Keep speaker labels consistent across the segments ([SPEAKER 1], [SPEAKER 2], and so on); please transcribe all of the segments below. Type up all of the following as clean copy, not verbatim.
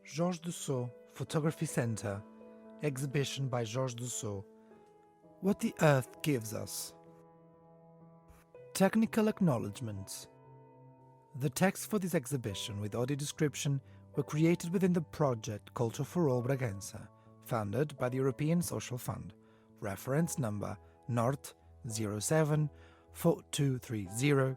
[SPEAKER 1] Georges Dussaud Photography Center, exhibition by Georges Dussaud. What the Earth Gives Us. Technical acknowledgements. The text for this exhibition with audio description were created within the project Culture for All Bragança, funded by the European Social Fund. Reference number NORT 074230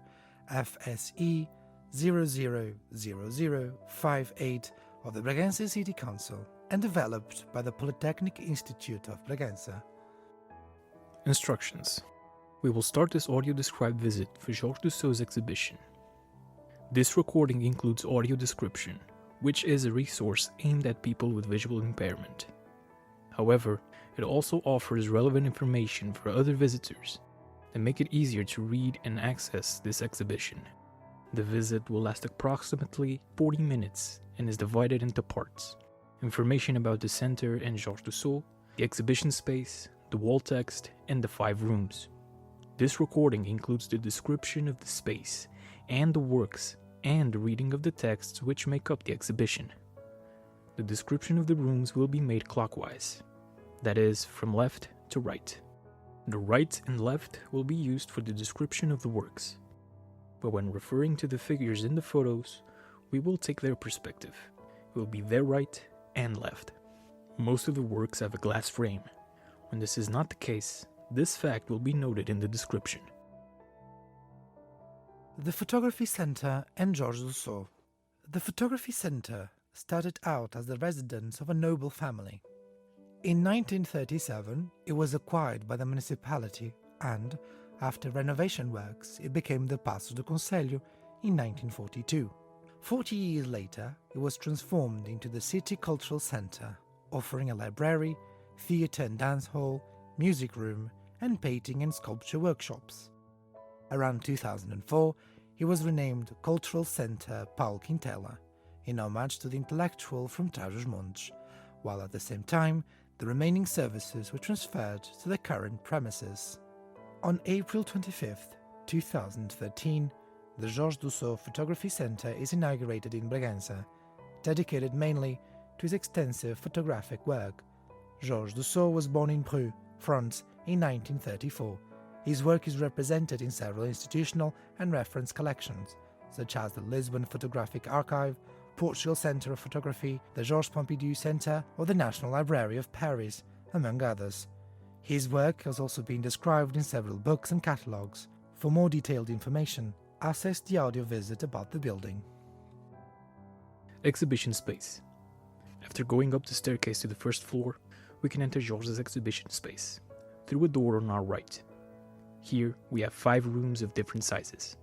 [SPEAKER 1] FSE 000058 of the Bragança City Council and developed by the Polytechnic Institute of Bragança.
[SPEAKER 2] Instructions. We will start this audio-described visit for Georges Dussaud's exhibition. This recording includes audio description, which is a resource aimed at people with visual impairment. However, it also offers relevant information for other visitors that make it easier to read and access this exhibition. The visit will last approximately 40 minutes and is divided into parts. Information about the center and Georges Dussaud, the exhibition space, the wall text, and the 5 rooms. This recording includes the description of the space and the works and the reading of the texts which make up the exhibition. The description of the rooms will be made clockwise, that is, from left to right. The right and left will be used for the description of the works, but when referring to the figures in the photos, we will take their perspective. It will be their right and left. Most of the works have a glass frame. When this is not the case, this fact will be noted in the description.
[SPEAKER 1] The Photography Center and Georges Dussaud. The Photography Center started out as the residence of a noble family. In 1937, it was acquired by the municipality and, after renovation works, it became the Paço do Conselho in 1942. 40 years later, it was transformed into the City Cultural Center, offering a library, theatre and dance hall, music room, and painting and sculpture workshops. Around 2004, it was renamed Cultural Center Paulo Quintela, in homage to the intellectual from Trás-os-Montes, while at the same time, the remaining services were transferred to the current premises. On April 25, 2013, the Georges Dussaud Photography Center is inaugurated in Bragança, dedicated mainly to his extensive photographic work. Georges Dussaud was born in Preux, France, in 1934. His work is represented in several institutional and reference collections, such as the Lisbon Photographic Archive, Portugal Centre of Photography, the Georges Pompidou Centre, or the National Library of Paris, among others. His work has also been described in several books and catalogues. For more detailed information, access the audio visit about the building.
[SPEAKER 2] Exhibition space. After going up the staircase to the first floor, we can enter Georges' exhibition space, through a door on our right. Here, we have 5 rooms of different sizes.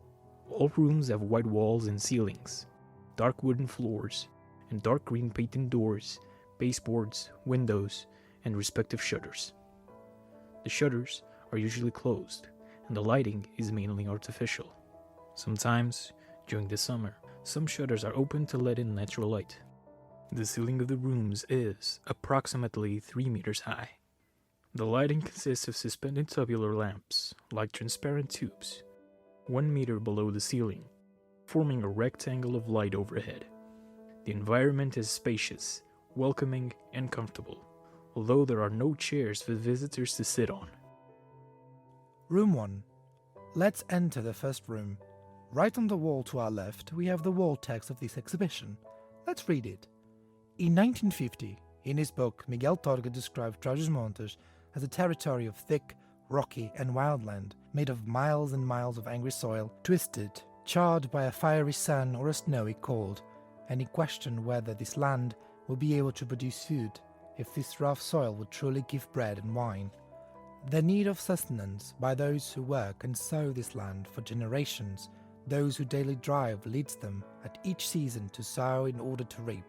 [SPEAKER 2] All rooms have white walls and ceilings, dark wooden floors, and dark green painted doors, baseboards, windows, and respective shutters. The shutters are usually closed, and the lighting is mainly artificial. Sometimes, during the summer, some shutters are open to let in natural light. The ceiling of the rooms is approximately 3 meters high. The lighting consists of suspended tubular lamps, like transparent tubes, 1 meter below the ceiling, forming a rectangle of light overhead. The environment is spacious, welcoming, and comfortable, although there are no chairs for visitors to sit on.
[SPEAKER 1] Room 1. Let's enter the first room. Right on the wall to our left, we have the wall text of this exhibition. Let's read it. In 1950, in his book, Miguel Torga described Trás-os-Montes as a territory of thick, rocky, and wild land, made of miles and miles of angry soil, twisted, charred by a fiery sun or a snowy cold, and he questioned whether this land would be able to produce food, if this rough soil would truly give bread and wine. The need of sustenance by those who work and sow this land for generations, those who daily drive leads them at each season to sow in order to reap.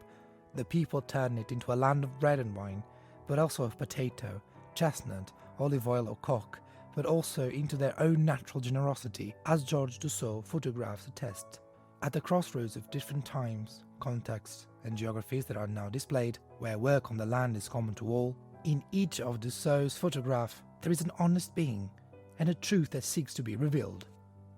[SPEAKER 1] The people turn it into a land of bread and wine, but also of potato, chestnut, olive oil or cock, but also into their own natural generosity, as Georges Dussaud photographs attest. At the crossroads of different times, contexts, and geographies that are now displayed, where work on the land is common to all, in each of Dussaud's photographs there is an honest being, and a truth that seeks to be revealed.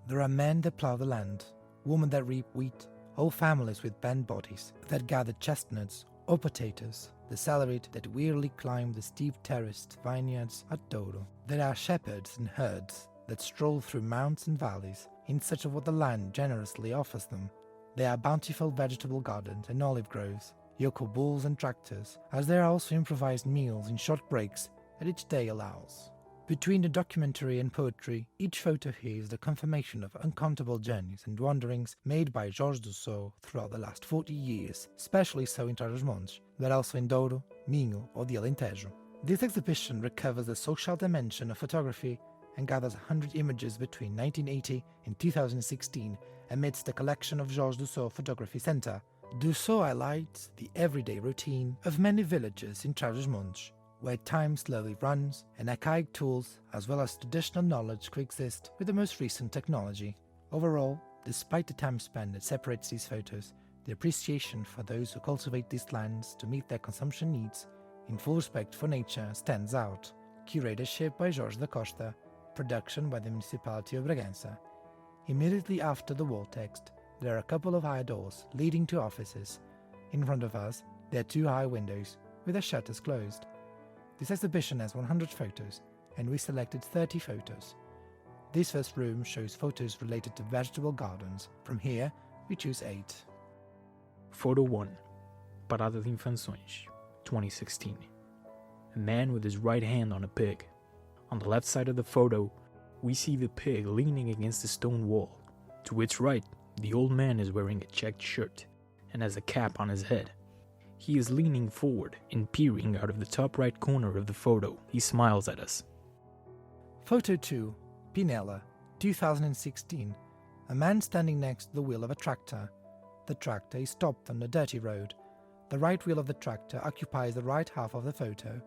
[SPEAKER 1] There are men that plough the land, women that reap wheat, whole families with bent bodies that gather chestnuts or potatoes, the salaried that wearily climb the steep terraced vineyards at Douro. There are shepherds and herds that stroll through mountains and valleys in search of what the land generously offers them. There are bountiful vegetable gardens and olive groves, yoke of bulls and tractors, as there are also improvised meals in short breaks that each day allows. Between the documentary and poetry, each photo here is the confirmation of uncountable journeys and wanderings made by Georges Dussaud throughout the last 40 years, especially so in Trás-os-Montes, but also in Douro, Minho or the Alentejo. This exhibition recovers the social dimension of photography and gathers 100 images between 1980 and 2016 amidst the collection of Georges Dussaud Photography Centre. Dussaud highlights the everyday routine of many villages in Trás-os-Montes, where time slowly runs and archaic tools as well as traditional knowledge coexist with the most recent technology. Overall, despite the time span that separates these photos, the appreciation for those who cultivate these lands to meet their consumption needs in full respect for nature stands out. Curatorship by Jorge da Costa, production by the municipality of Bragança. Immediately after the wall text, there are a couple of high doors leading to offices. In front of us, there are two high windows with their shutters closed. This exhibition has 100 photos, and we selected 30 photos. This first room shows photos related to vegetable gardens. From here, we choose 8.
[SPEAKER 2] Photo 1. Parada de Infanções, 2016. A man with his right hand on a pig. On the left side of the photo, we see the pig leaning against a stone wall. To its right, the old man is wearing a checked shirt and has a cap on his head. He is leaning forward and peering out of the top right corner of the photo. He smiles at us.
[SPEAKER 1] Photo 2. Pinella, 2016. A man standing next to the wheel of a tractor. The tractor is stopped on a dirty road. The right wheel of the tractor occupies the right half of the photo.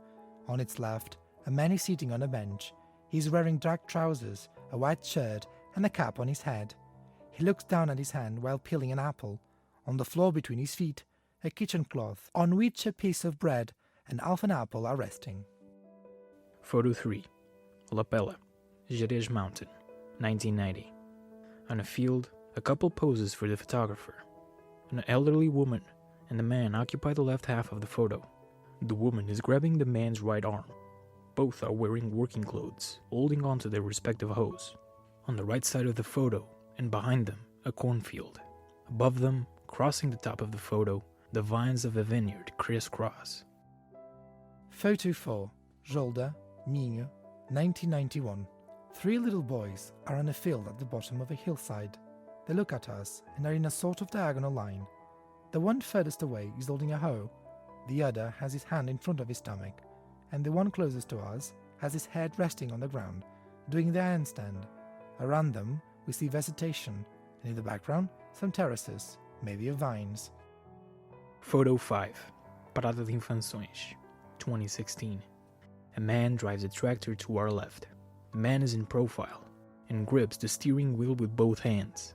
[SPEAKER 1] On its left, a man is sitting on a bench. He is wearing dark trousers, a white shirt, and a cap on his head. He looks down at his hand while peeling an apple. On the floor between his feet, a kitchen cloth on which a piece of bread and half an apple are resting.
[SPEAKER 2] Photo 3. Lapela, Jerez Mountain, 1990. On a field, a couple poses for the photographer. An elderly woman and a man occupy the left half of the photo. The woman is grabbing the man's right arm. Both are wearing working clothes, holding onto their respective hoes. On the right side of the photo, and behind them, a cornfield. Above them, crossing the top of the photo, the vines of a vineyard crisscross.
[SPEAKER 1] Photo 4. Jolda, Minho, 1991. 3 little boys are on a field at the bottom of a hillside. They look at us and are in a sort of diagonal line. The one furthest away is holding a hoe, the other has his hand in front of his stomach, and the one closest to us has his head resting on the ground, doing the handstand. Around them, we see vegetation, and in the background, some terraces, maybe of vines.
[SPEAKER 2] Photo 5. Parada de Infanções, 2016. A man drives a tractor to our left. The man is in profile and grips the steering wheel with both hands.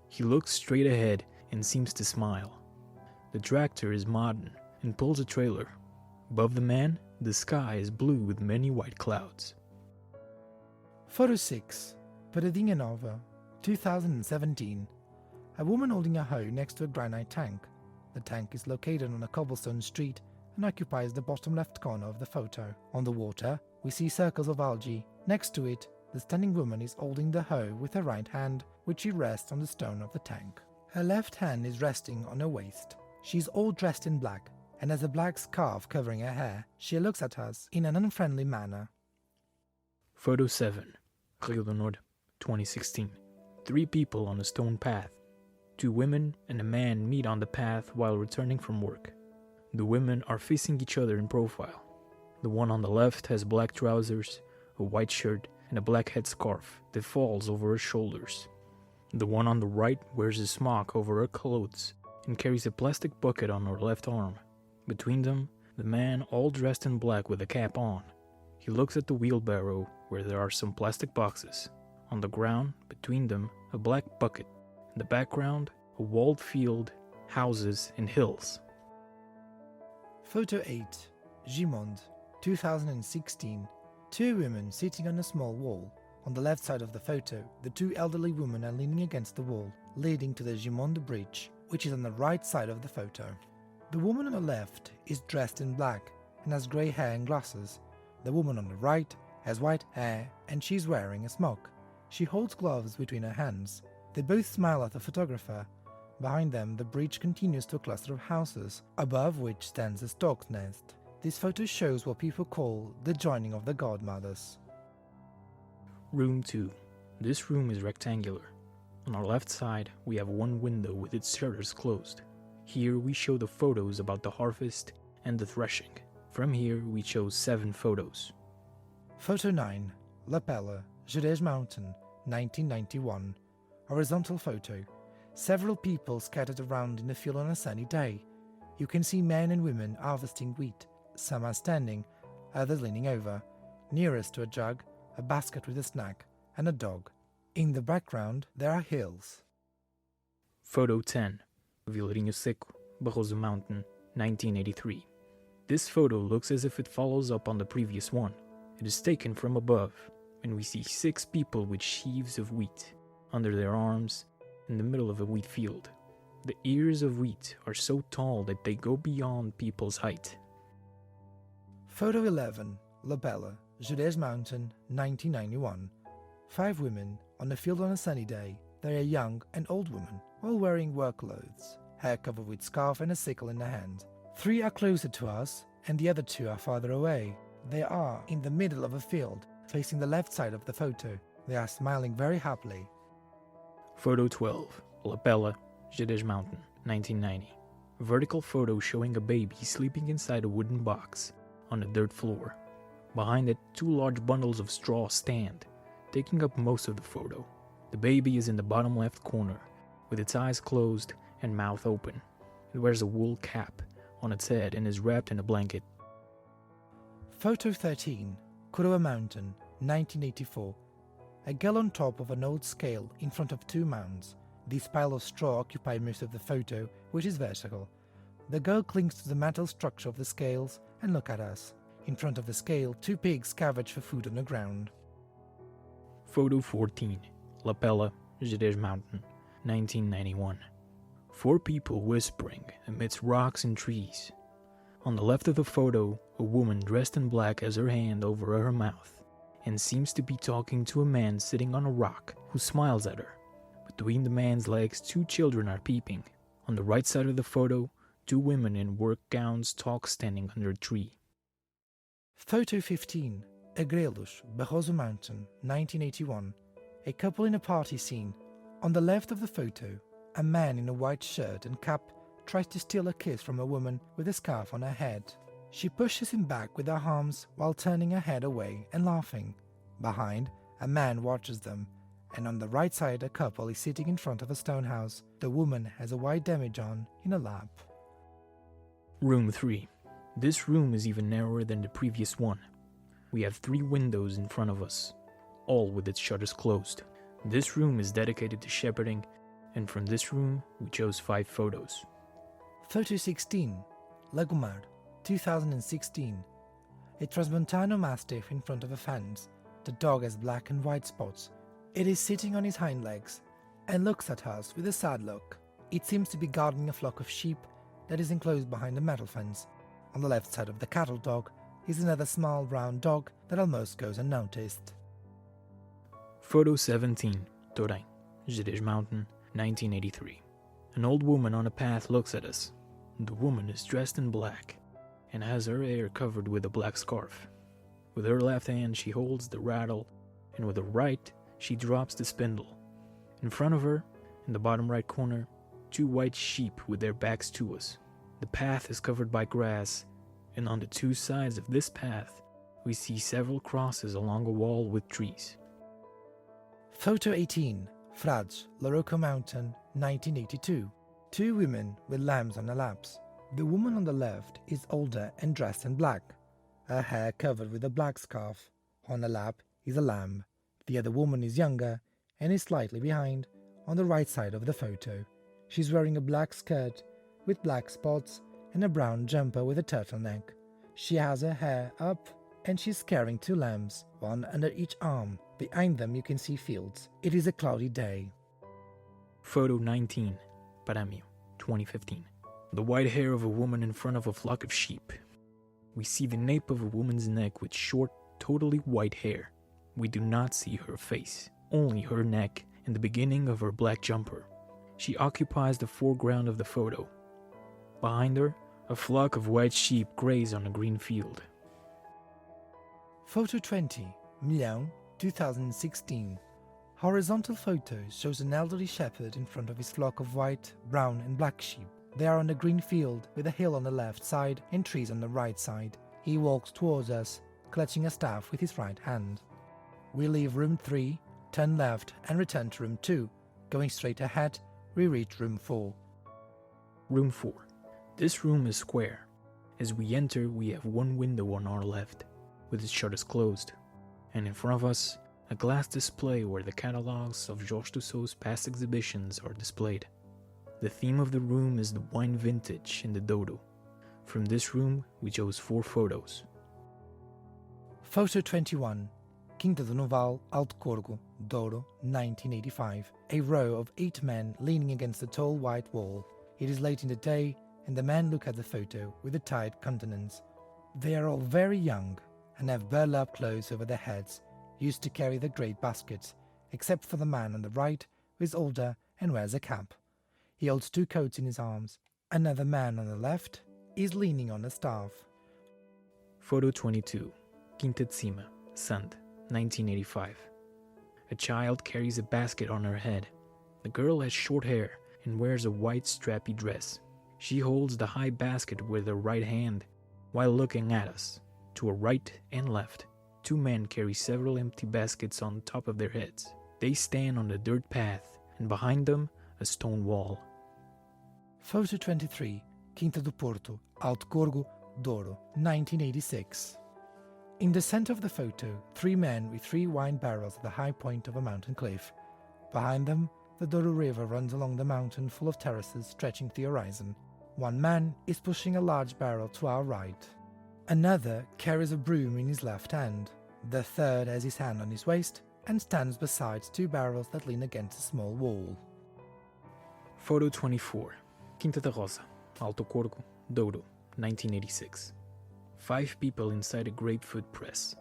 [SPEAKER 2] He looks straight ahead and seems to smile. The tractor is modern and pulls a trailer. Above the man, the sky is blue with many white clouds.
[SPEAKER 1] Photo 6. Paradinha Nova, 2017. A woman holding a hoe next to a granite tank. The tank is located on a cobblestone street and occupies the bottom left corner of the photo. On the water, we see circles of algae. Next to it, the standing woman is holding the hoe with her right hand, which she rests on the stone of the tank. Her left hand is resting on her waist. She is all dressed in black, and has a black scarf covering her hair. She looks at us in an unfriendly manner.
[SPEAKER 2] Photo 7. Rio do Norte, 2016. 3 people on a stone path. 2 women and a man meet on the path while returning from work. The women are facing each other in profile. The one on the left has black trousers, a white shirt, and a black headscarf that falls over her shoulders. The one on the right wears a smock over her clothes and carries a plastic bucket on her left arm. Between them, the man all dressed in black with a cap on. He looks at the wheelbarrow where there are some plastic boxes. On the ground, between them, a black bucket. In the background, a walled field, houses, and hills.
[SPEAKER 1] Photo 8. Gimonde, 2016. 2 women sitting on a small wall. On the left side of the photo, the 2 elderly women are leaning against the wall, leading to the Gimonde Bridge, which is on the right side of the photo. The woman on the left is dressed in black and has grey hair and glasses. The woman on the right has white hair and she's wearing a smock. She holds gloves between her hands. They both smile at the photographer. Behind them, the bridge continues to a cluster of houses, above which stands a stork's nest. This photo shows what people call the joining of the godmothers.
[SPEAKER 2] Room 2. This room is rectangular. On our left side, we have one window with its shutters closed. Here we show the photos about the harvest and the threshing. From here we chose 7 photos.
[SPEAKER 1] Photo 9. La Pelle, Georges Mountain, 1991. Horizontal photo. Several people scattered around in a field on a sunny day. You can see men and women harvesting wheat. Some are standing, others leaning over. Nearest to a jug, a basket with a snack, and a dog. In the background, there are hills.
[SPEAKER 2] Photo 10. Vilarinho Seco, Barroso Mountain, 1983. This photo looks as if it follows up on the previous one. It is taken from above, and we see 6 people with sheaves of wheat under their arms in the middle of a wheat field. The ears of wheat are so tall that they go beyond people's height.
[SPEAKER 1] Photo 11. La Pelle, Georges Mountain, 1991. 5 women on a field on a sunny day. They are young and old women, all wearing work clothes, hair covered with scarf and a sickle in their hand. 3 are closer to us, and the other 2 are farther away. They are in the middle of a field, facing the left side of the photo. They are smiling very happily.
[SPEAKER 2] Photo 12. La Pelle, Georges Mountain, 1990. A vertical photo showing a baby sleeping inside a wooden box on a dirt floor. Behind it, 2 large bundles of straw stand, taking up most of the photo. The baby is in the bottom left corner, with its eyes closed and mouth open. It wears a wool cap on its head and is wrapped in a blanket.
[SPEAKER 1] Photo 13. Coroa Mountain, 1984. A girl on top of an old scale in front of 2 mounds. This pile of straw occupies most of the photo, which is vertical. The girl clings to the metal structure of the scales and looks at us. In front of the scale, 2 pigs scavenge for food on the ground.
[SPEAKER 2] Photo 14. La Pelle, Georges Mountain, 1991. 4 people whispering amidst rocks and trees. On the left of the photo, a woman dressed in black has her hand over her mouth and seems to be talking to a man sitting on a rock who smiles at her. Between the man's legs, 2 children are peeping. On the right side of the photo, 2 women in work gowns talk standing under a tree.
[SPEAKER 1] Photo 15. Agrelos, Barroso Mountain, 1981. A couple in a party scene. On the left of the photo, a man in a white shirt and cap tries to steal a kiss from a woman with a scarf on her head. She pushes him back with her arms while turning her head away and laughing. Behind, a man watches them, and on the right side a couple is sitting in front of a stone house. The woman has a white demijohn in her lap.
[SPEAKER 2] Room 3. This room is even narrower than the previous one. We have 3 windows in front of us, all with its shutters closed. This room is dedicated to shepherding, and from this room we chose 5 photos.
[SPEAKER 1] Photo 16. Lagomar, 2016. A Transmontano Mastiff in front of a fence. The dog has black and white spots. It is sitting on its hind legs and looks at us with a sad look. It seems to be guarding a flock of sheep that is enclosed behind a metal fence. On the left side of the cattle dog is another small brown dog that almost goes unnoticed.
[SPEAKER 2] Photo 17. Torém, Georges Mountain, 1983. An old woman on a path looks at us. The woman is dressed in black and has her hair covered with a black scarf. With her left hand she holds the rattle, and with the right she drops the spindle. In front of her, in the bottom right corner, 2 white sheep with their backs to us. The path is covered by grass, and on the 2 sides of this path we see several crosses along a wall with trees.
[SPEAKER 1] Photo 18. Frades, Larocco Mountain, 1982. 2 women with lambs on their laps. The woman on the left is older and dressed in black, her hair covered with a black scarf. On her lap is a lamb. The other woman is younger and is slightly behind, on the right side of the photo. She's wearing a black skirt with black spots and a brown jumper with a turtleneck. She has her hair up and she's carrying 2 lambs, one under each arm. Behind them you can see fields. It is a cloudy day.
[SPEAKER 2] Photo 19. Paramio, 2015. The white hair of a woman in front of a flock of sheep. We see the nape of a woman's neck with short, totally white hair. We do not see her face, only her neck and the beginning of her black jumper. She occupies the foreground of the photo. Behind her, a flock of white sheep graze on a green field.
[SPEAKER 1] Photo 20, Milhão, 2016. Horizontal photo shows an elderly shepherd in front of his flock of white, brown and black sheep. They are on a green field with a hill on the left side and trees on the right side. He walks towards us, clutching a staff with his right hand. We leave room 3, turn left and return to room 2. Going straight ahead, we reach room 4.
[SPEAKER 2] Room 4. This room is square. As we enter, we have one window on our left, with its shutters closed, and in front of us, a glass display where the catalogs of Georges Dussaud's past exhibitions are displayed. The theme of the room is the wine vintage in the Douro. From this room, we chose 4 photos.
[SPEAKER 1] Photo 21, Quinta do Noval, Alto Corgo, Douro, 1985. A row of 8 men leaning against a tall white wall. It is late in the day, and the men look at the photo with a tired countenance. They are all very young, and have burlap clothes over their heads, used to carry the great baskets, except for the man on the right, who is older and wears a cap. He holds 2 coats in his arms. Another man on the left is leaning on a staff.
[SPEAKER 2] Photo 22, Quinta de Cima, Sant, 1985. A child carries a basket on her head. The girl has short hair and wears a white strappy dress. She holds the high basket with her right hand while looking at us. To her right and left, 2 men carry several empty baskets on top of their heads. They stand on the dirt path, and behind them, a stone wall.
[SPEAKER 1] Photo 23, Quinta do Porto, Alto Corgo, Douro, 1986. In the center of the photo, 3 men with 3 wine barrels at the high point of a mountain cliff. Behind them, the Douro River runs along the mountain full of terraces stretching to the horizon. 1 man is pushing a large barrel to our right. Another carries a broom in his left hand. The third has his hand on his waist and stands beside 2 barrels that lean against a small wall.
[SPEAKER 2] Photo 24, Quinta da Rosa, Alto Corgo, Douro, 1986. 5 people inside a grapefruit press.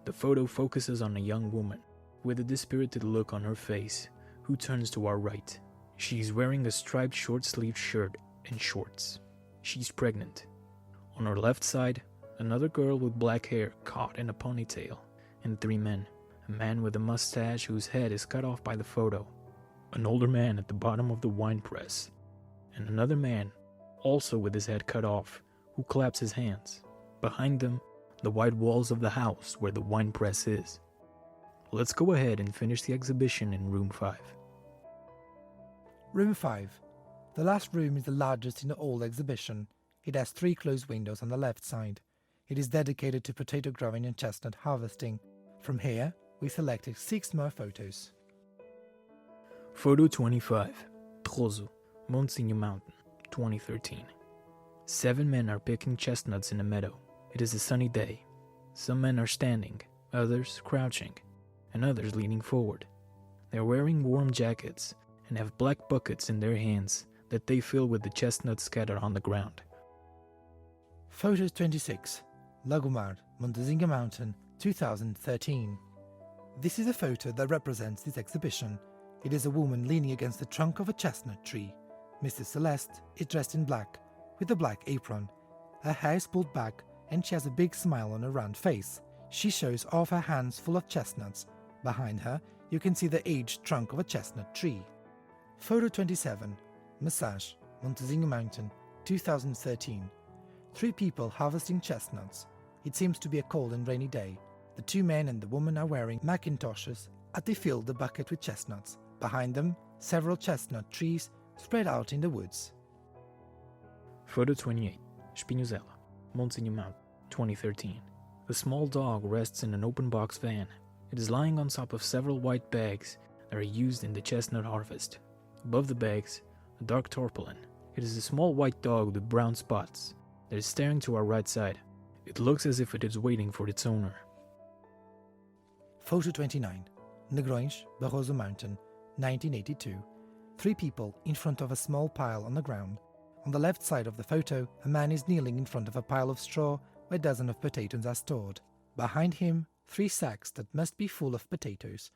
[SPEAKER 2] The photo focuses on a young woman with a dispirited look on her face who turns to our right. She is wearing a striped short-sleeved shirt and shorts. She's pregnant. On her left side, another girl with black hair caught in a ponytail, and 3 men. A man with a mustache whose head is cut off by the photo. An older man at the bottom of the wine press. And another man, also with his head cut off, who claps his hands. Behind them, the white walls of the house where the wine press is. Let's go ahead and finish the exhibition in room 5.
[SPEAKER 1] Room 5. The last room is the largest in the whole exhibition. It has 3 closed windows on the left side. It is dedicated to potato growing and chestnut harvesting. From here, we selected 6 more photos.
[SPEAKER 2] Photo 25, Trozo, Monsinho Mountain, 2013. 7 men are picking chestnuts in a meadow. It is a sunny day. Some men are standing, others crouching, and others leaning forward. They are wearing warm jackets and have black buckets in their hands that they fill with the chestnuts scattered on the ground.
[SPEAKER 1] Photo 26, Lagomar, Montezinha Mountain, 2013. This is a photo that represents this exhibition. It is a woman leaning against the trunk of a chestnut tree. Mrs. Celeste is dressed in black, with a black apron. Her hair is pulled back and she has a big smile on her round face. She shows off her hands full of chestnuts. Behind her, you can see the aged trunk of a chestnut tree. Photo 27, Massage, Montezinho Mountain, 2013. 3 people harvesting chestnuts. It seems to be a cold and rainy day. The 2 men and the woman are wearing Macintoshes as they fill the bucket with chestnuts. Behind them, several chestnut trees spread out in the woods.
[SPEAKER 2] Photo 28, Espinhozela, Monsinho Mountain, 2013. A small dog rests in an open box van. It is lying on top of several white bags that are used in the chestnut harvest. Above the bags, a dark tarpaulin. It is a small white dog with brown spots that is staring to our right side. It looks as if it is waiting for its owner.
[SPEAKER 1] Photo 29, Negrões, Barroso Mountain, 1982. 3 people in front of a small pile on the ground. On the left side of the photo, a man is kneeling in front of a pile of straw where dozens of potatoes are stored. Behind him, 3 sacks that must be full of potatoes.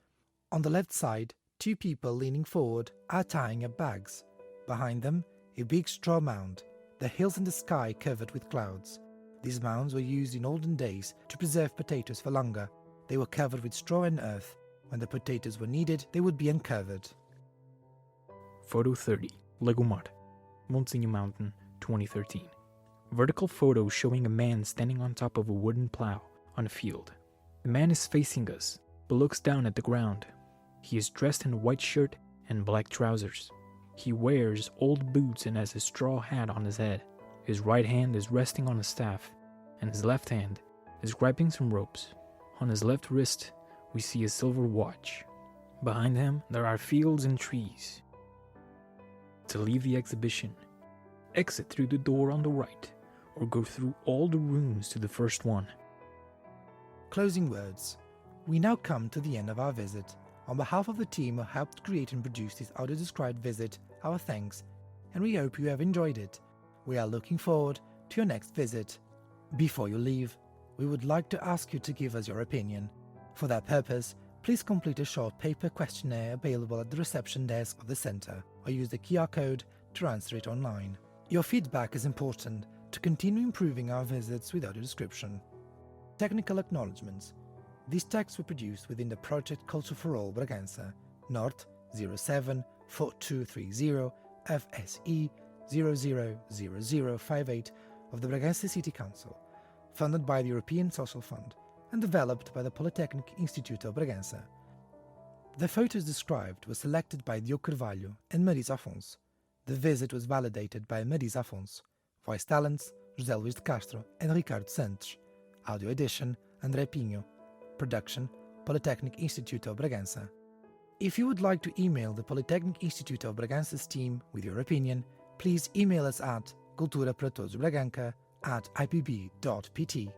[SPEAKER 1] On the left side, 2 people leaning forward are tying up bags. Behind them, a big straw mound, the hills in the sky covered with clouds. These mounds were used in olden days to preserve potatoes for longer. They were covered with straw and earth. When the potatoes were needed, they would be uncovered.
[SPEAKER 2] Photo 30. Legumar, Montezinho Mountain, 2013. Vertical photo showing a man standing on top of a wooden plow on a field. The man is facing us, but looks down at the ground. He is dressed in a white shirt and black trousers. He wears old boots and has a straw hat on his head. His right hand is resting on a staff, and his left hand is grabbing some ropes. On his left wrist, we see a silver watch. Behind him, there are fields and trees. To leave the exhibition, exit through the door on the right, or go through all the rooms to the first one.
[SPEAKER 1] Closing words. We now come to the end of our visit. On behalf of the team who helped create and produce this audio-described visit, our thanks, and we hope you have enjoyed it. We are looking forward to your next visit. Before you leave, we would like to ask you to give us your opinion. For that purpose, please complete a short paper questionnaire available at the reception desk of the center, or use the QR code to answer it online. Your feedback is important to continue improving our visits with audio description. Technical acknowledgements. These texts were produced within the project Culture for All Bragança, Norte 074230 FSE 000058 of the Bragança City Council, funded by the European Social Fund, and developed by the Polytechnic Institute of Bragança. The photos described were selected by Diogo Carvalho and Marisa Afonso. The visit was validated by Marisa Afonso. Voice talents, José Luís de Castro and Ricardo Santos. Audio edition, André Pinho. Production, Polytechnic Institute of Bragança. If you would like to email the Polytechnic Institute of Bragança's team with your opinion, please email us at culturaparatodosbraganca@ipb.pt.